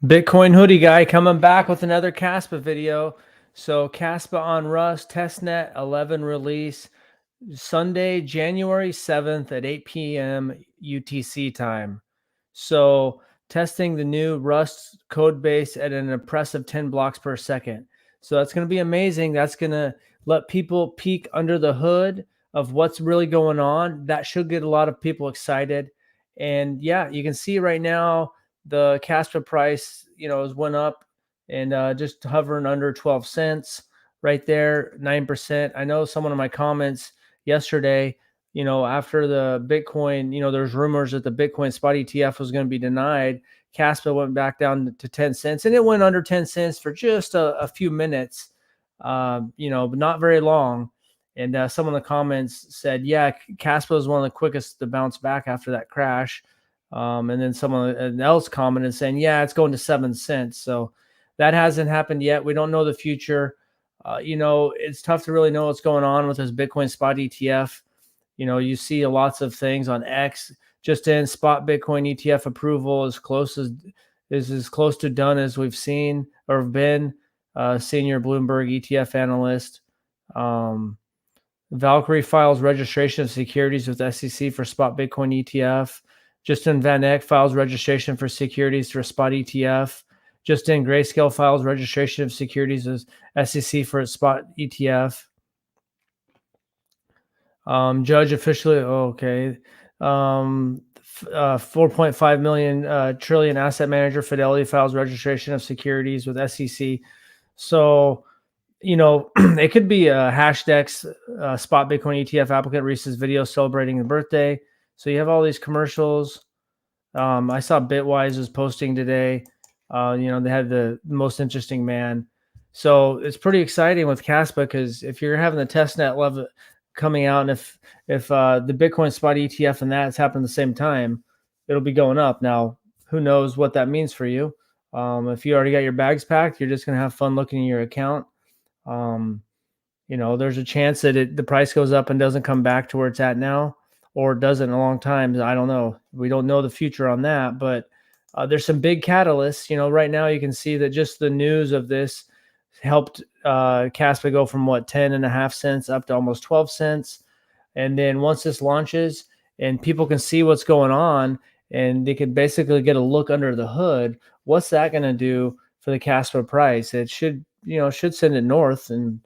Bitcoin hoodie guy coming back with another Caspa video. So Caspa on Rust testnet 11 release Sunday, January 7th at 8 p.m. UTC time. So testing the new Rust code base at an impressive 10 blocks per second. So that's going to be amazing. That's going to let people peek under the hood of what's really going on. That should get a lot of people excited. And yeah, you can see right now the Caspa price, has went up and just hovering under 12 cents right there, 9%. I know someone in my comments yesterday, after the Bitcoin, there's rumors that the Bitcoin spot ETF was going to be denied. Caspa went back down to 10 cents and it went under 10 cents for just a few minutes, but not very long. And someone in the comments said, yeah, Caspa was one of the quickest to bounce back after that crash. And then someone else commented saying, yeah, it's going to 7 cents. So that hasn't happened yet. We don't know the future. It's tough to really know what's going on with this Bitcoin spot ETF. You see lots of things on X. Just in spot Bitcoin ETF approval is as close to done as we've seen or have been. Senior Bloomberg ETF analyst. Valkyrie files registration of securities with SEC for spot Bitcoin ETF. Justin Van Eck files registration for securities for spot ETF. Justin Grayscale files registration of securities as SEC for its spot ETF. Judge officially, 4.5 million trillion asset manager Fidelity files registration of securities with SEC. So, it could be a Hashdex spot Bitcoin ETF applicant releases video celebrating the birthday. So you have all these commercials. I saw Bitwise was posting today. They had the most interesting man. So it's pretty exciting with Caspa because if you're having the testnet level coming out, and if the Bitcoin spot ETF and that's happened at the same time, it'll be going up. Now, who knows what that means for you? If you already got your bags packed, you're just going to have fun looking at your account. There's a chance that the price goes up and doesn't come back to where it's at now, or doesn't in a long time. I don't know. We don't know the future on that, but there's some big catalysts. Right now you can see that just the news of this helped Caspa go from 10.5 cents up to almost 12 cents. And then once this launches and people can see what's going on and they can basically get a look under the hood, what's that going to do for the Caspa price? It should send it north. And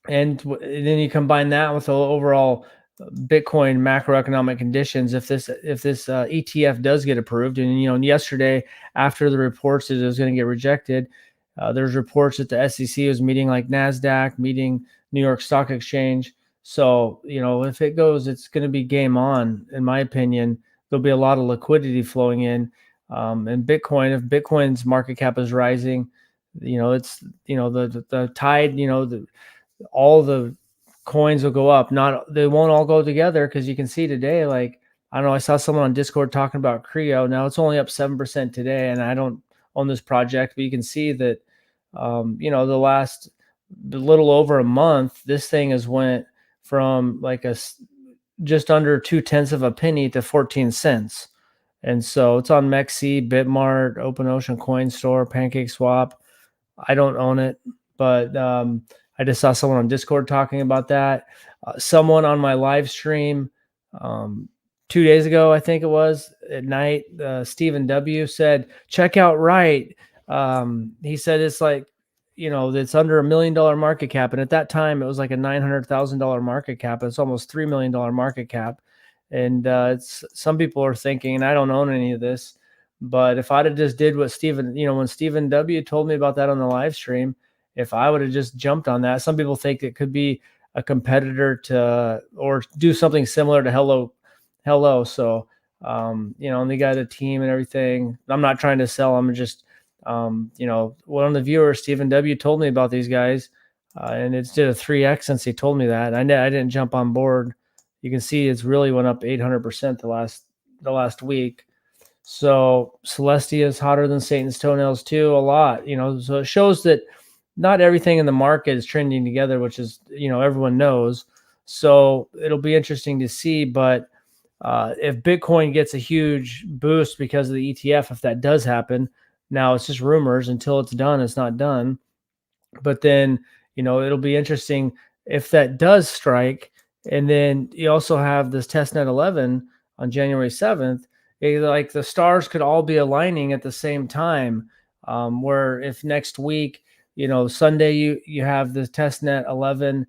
then you combine that with the overall Bitcoin macroeconomic conditions. If this ETF does get approved, and yesterday after the reports that it was going to get rejected, there's reports that the SEC was meeting like NASDAQ, meeting New York Stock Exchange. So if it goes, it's going to be game on. In my opinion, there'll be a lot of liquidity flowing in, and Bitcoin. If Bitcoin's market cap is rising, it's the tide. All the coins will go up. They won't all go together because you can see today, like, I don't know, I saw someone on Discord talking about Creo. Now it's only up 7% today, and I don't own this project, but you can see that, the last little over a month, this thing has went from like just under 0.2 of a penny to 14 cents. And so it's on MEXC, Bitmart, OpenOcean, CoinStore, PancakeSwap. I don't own it, but I just saw someone on Discord talking about that. Someone on my live stream 2 days ago, I think it was, at night, Stephen W. said, check out Right. He said it's like, it's under $1 million market cap. And at that time, it was like a $900,000 market cap. It's almost $3 million market cap. And some people are thinking, and I don't own any of this, but if I'd have just did what Stephen, when Stephen W. told me about that on the live stream, if I would have just jumped on that, some people think it could be a competitor to, or do something similar to Hello. So, and they got a team and everything. I'm not trying to sell them. Just, one of the viewers, Stephen W., told me about these guys, and it's did a 3X since he told me that. I didn't jump on board. You can see it's really went up 800% the last week. So Celestia is hotter than Satan's toenails too, a lot, so it shows that not everything in the market is trending together, which is, everyone knows. So it'll be interesting to see, but if Bitcoin gets a huge boost because of the ETF, if that does happen, now it's just rumors. Until it's done, it's not done. But then, it'll be interesting if that does strike. And then you also have this testnet 11 on January 7th. Like the stars could all be aligning at the same time. Where if next week, Sunday, you have the testnet 11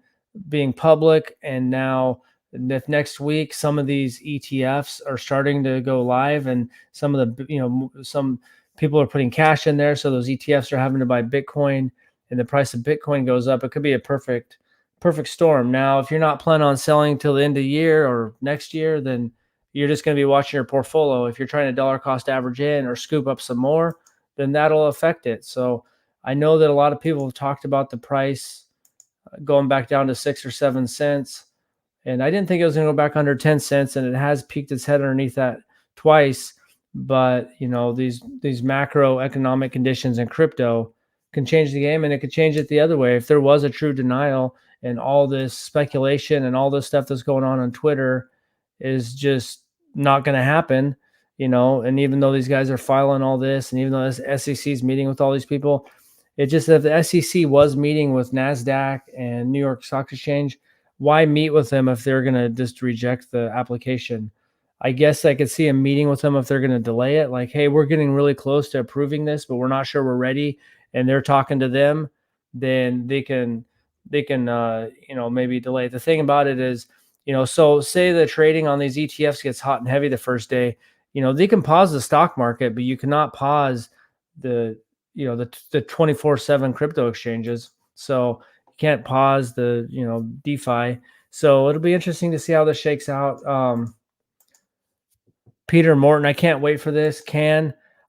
being public, and now if next week some of these ETFs are starting to go live, and some of the, some people are putting cash in there, so those ETFs are having to buy Bitcoin, and the price of Bitcoin goes up, it could be a perfect storm. Now, if you're not planning on selling till the end of the year or next year, then you're just going to be watching your portfolio. If you're trying to dollar cost average in or scoop up some more, then that'll affect it. So I know that a lot of people have talked about the price going back down to 6 or 7 cents. And I didn't think it was going to go back under 10 cents, and it has peaked its head underneath that twice. But these macroeconomic conditions in crypto can change the game, and it could change it the other way. If there was a true denial, and all this speculation and all this stuff that's going on Twitter is just not going to happen, and even though these guys are filing all this, and even though the SEC is meeting with all these people, it just, if the SEC was meeting with NASDAQ and New York Stock Exchange, why meet with them if they're going to just reject the application? I guess I could see a meeting with them if they're going to delay it. Like, hey, we're getting really close to approving this, but we're not sure we're ready. And they're talking to them, then they can maybe delay. The thing about it is, so say the trading on these ETFs gets hot and heavy the first day, they can pause the stock market, but you cannot pause the, the 24/7 crypto exchanges. So you can't pause the, DeFi. So it'll be interesting to see how this shakes out. Peter Morton, I can't wait for this.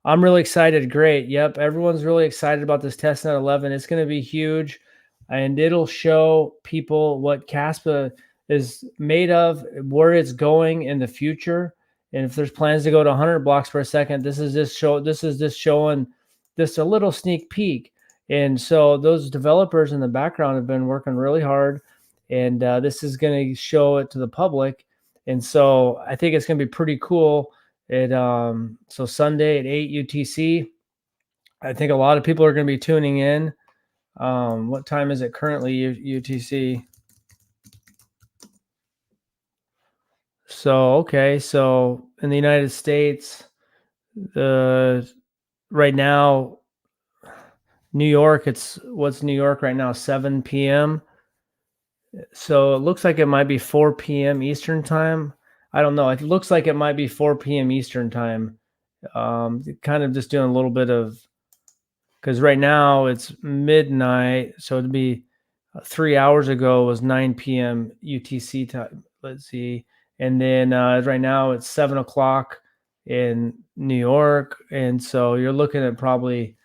I'm really excited. Great. Yep. Everyone's really excited about this testnet 11. It's going to be huge, and it'll show people what Caspa is made of, where it's going in the future. And if there's plans to go to 100 blocks per second, this is just showing just a little sneak peek. And so those developers in the background have been working really hard, and this is going to show it to the public. And so I think it's going to be pretty cool. So Sunday at 8 UTC, I think a lot of people are going to be tuning in. What time is it currently, UTC? So, okay. So in the United States, right now, New York, what's New York right now? 7 p.m. So it looks like it might be 4 p.m. Eastern time. I don't know. It looks like it might be 4 p.m. Eastern time. Kind of just doing a little bit of, because right now it's midnight. So it'd be 3 hours ago was 9 p.m. UTC time. Let's see. And then right now it's 7 o'clock in New York. And so you're looking at probably,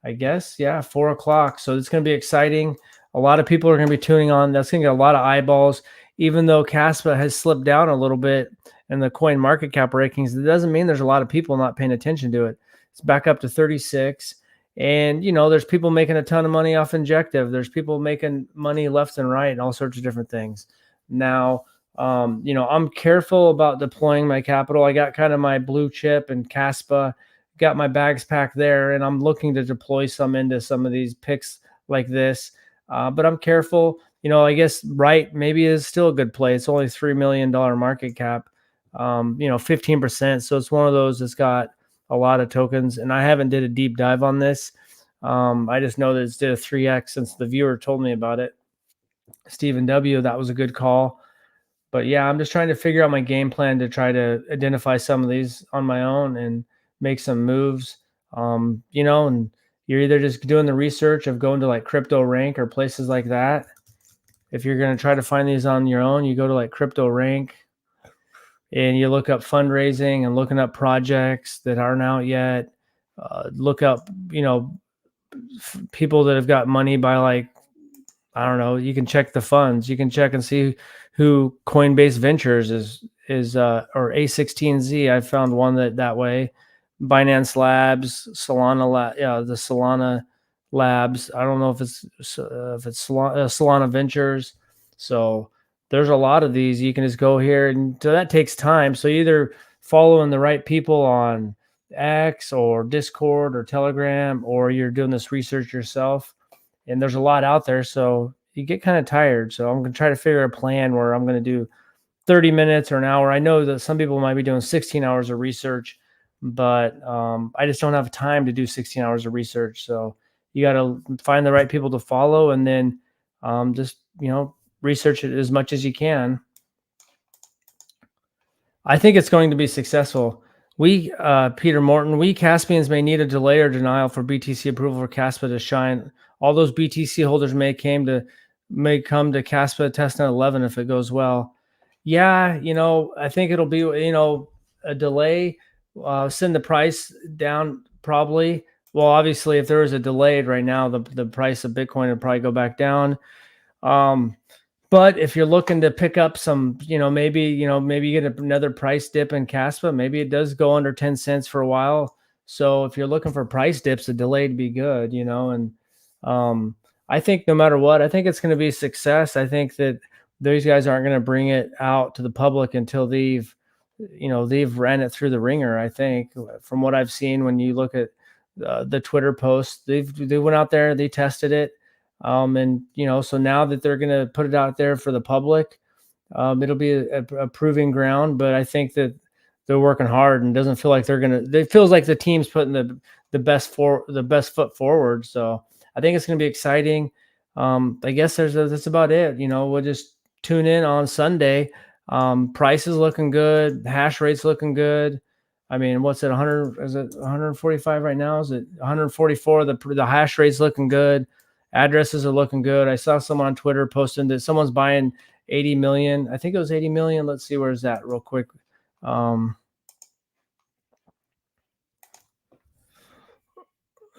I guess, 4 o'clock. So it's going to be exciting. A lot of people are going to be tuning on. That's going to get a lot of eyeballs. Even though Caspa has slipped down a little bit in the coin market cap rankings, it doesn't mean there's a lot of people not paying attention to it. It's back up to 36. And, there's people making a ton of money off Injective. There's people making money left and right and all sorts of different things. Now, I'm careful about deploying my capital. I got kind of my blue chip and Caspa, got my bags packed there, and I'm looking to deploy some into some of these picks like this. But I'm careful. I guess maybe is still a good play. It's only $3 million market cap, 15%. So it's one of those that's got a lot of tokens. And I haven't did a deep dive on this. I just know that it's did a 3x since the viewer told me about it. Stephen W., that was a good call. But yeah, I'm just trying to figure out my game plan to try to identify some of these on my own and make some moves. And you're either just doing the research of going to like Crypto Rank or places like that. If you're going to try to find these on your own, you go to like Crypto Rank and you look up fundraising and looking up projects that aren't out yet. Look up, people that have got money by like, I don't know, you can check the funds. You can check and see who Coinbase Ventures is or A16Z. I found one that way. Binance Labs, Solana, the Solana Labs. I don't know if it's Solana Ventures. So there's a lot of these. You can just go here, and so that takes time. So either following the right people on X or Discord or Telegram, or you're doing this research yourself. And there's a lot out there, so you get kind of tired. So I'm gonna try to figure a plan where I'm gonna do 30 minutes or an hour. I know that some people might be doing 16 hours of research, but I just don't have time to do 16 hours of research. So you got to find the right people to follow, and then just research it as much as you can. I think it's going to be successful. Peter Morton, we Caspians may need a delay or denial for BTC approval for Caspa to shine. All those BTC holders may come to Caspa testnet 11 if it goes well. Yeah, I think it'll be a delay, send the price down probably. Well, obviously, if there is a delay right now, the price of Bitcoin will probably go back down. But if you're looking to pick up some, maybe you get another price dip in Caspa, maybe it does go under 10 cents for a while. So if you're looking for price dips, a delay would be good, and I think no matter what, I think it's going to be a success. I think that these guys aren't going to bring it out to the public until they've ran it through the ringer. I think from what I've seen, when you look at the Twitter posts, they went out there, they tested it. And so now that they're going to put it out there for the public, it'll be a proving ground. But I think that they're working hard, and doesn't feel like they're going to. It feels like the team's putting the best foot forward. So I think it's going to be exciting. I guess that's about it. We'll just tune in on Sunday. Price is looking good. Hash rate's looking good. I mean, what's it? 100? Is it 145 right now? Is it 144? The hash rate's looking good. Addresses are looking good. I saw someone on Twitter posting that someone's buying 80 million. I think it was 80 million. Let's see, where's that real quick.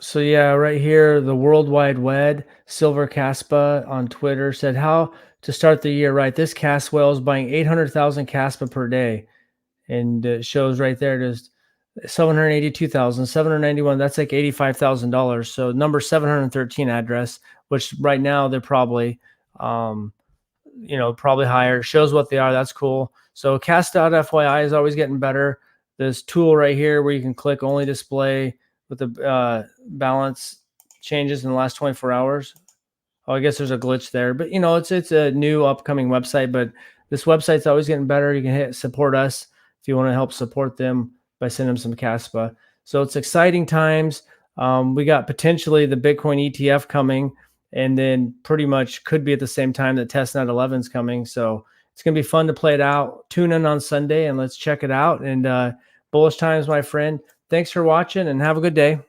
So yeah, right here, the World Wide Web, Silver Caspa on Twitter said, how to start the year right. This Caswell is buying 800,000 Caspa per day. And it shows right there, just 792,791. That's like $85,000. So number 713 address, which right now they're probably, probably higher. Shows what they are. That's cool. So cast.fyi is always getting better. This tool right here where you can click only display with the balance changes in the last 24 hours. Oh, I guess there's a glitch there, but it's a new upcoming website, but this website's always getting better. You can hit support us if you want to help support them by sending them some Caspa. So it's exciting times. We got potentially the Bitcoin ETF coming, and then pretty much could be at the same time that testnet 11 is coming. So it's going to be fun to play it out. Tune in on Sunday and let's check it out. And bullish times, my friend. Thanks for watching, and have a good day.